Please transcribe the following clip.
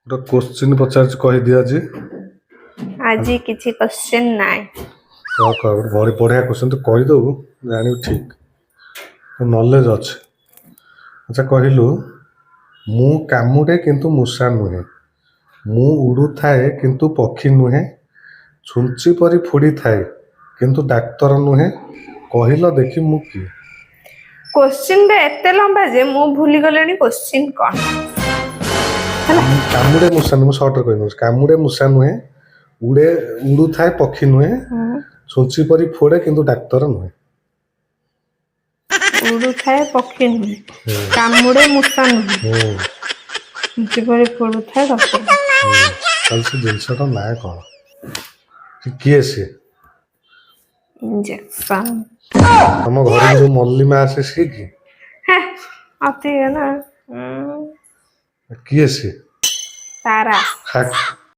ଗୋଟେ କୋଶ୍ଚିନ୍ ପଚାରୁଛି କହିଦିଅ ଆଜି। ଆଜି କିଛି କ୍ୱେଶ୍ଚିନ୍ ନାହିଁ। ଗୋଟେ ବଢିଆ କୋଶ୍ଚିନ୍ ତୁ କହିଦେବୁ ଜାଣିବୁ ଠିକ୍ ନଲେଜ ଅଛି। ଆଚ୍ଛା କହିଲୁ, ମୁଁ କାମୁଡ଼େ କିନ୍ତୁ ମୂଷା ନୁହେଁ, ମୁଁ ଉଡ଼ୁଥାଏ କିନ୍ତୁ ପକ୍ଷୀ ନୁହେଁ, ଛୁଞ୍ଚି ପରି ଫୁଡ଼ିଥାଏ କିନ୍ତୁ ଡାକ୍ତର ନୁହେଁ, କହିଲ ଦେଖି ମୁଁ କିଏ? କ୍ୱେଶ୍ଚିନ୍ଟା ଏତେ ଲମ୍ବା ଯେ ମୁଁ ଭୁଲିଗଲିଣି କ୍ୱେଶ୍ଚିନ୍ କ'ଣ। କାମୁଡ଼େ ମୂଷା ନୁହେଁ, ମୁଁ ସର୍ଟରେ କହିଦେଉଛି। କାମୁଡ଼େ ମୂଷା ନୁହେଁ, ଉଡ଼ୁଥାଏ ପକ୍ଷୀ ନୁହେଁ, ଛୁଞ୍ଚି ପରି ଫୋଡ଼େ କିନ୍ତୁ ଡାକ୍ତର ନୁହେଁ। ଉଡ଼ୁଥାଏ ପକ୍ଷୀ ନୁହେଁ, କାମୁଡ଼େ ମୂଷା ନୁହେଁ, ଛୁଞ୍ଚି ପରି ଫୋଡ଼ୁଥାଏ ଡାକ୍ତର। ତାହେଲେ ସେ ଜିନିଷଟା ନାଁ କ'ଣ? କିଏ ସିଏ? ଇଞ୍ଜେକ୍ସନ୍। ତମ ଘରକୁ ଯୋଉ ମଲ୍ଲି ମା ଆସେ ସିଏ କି? ଅତି ନା କିଏ ସିଏ? ତାରା।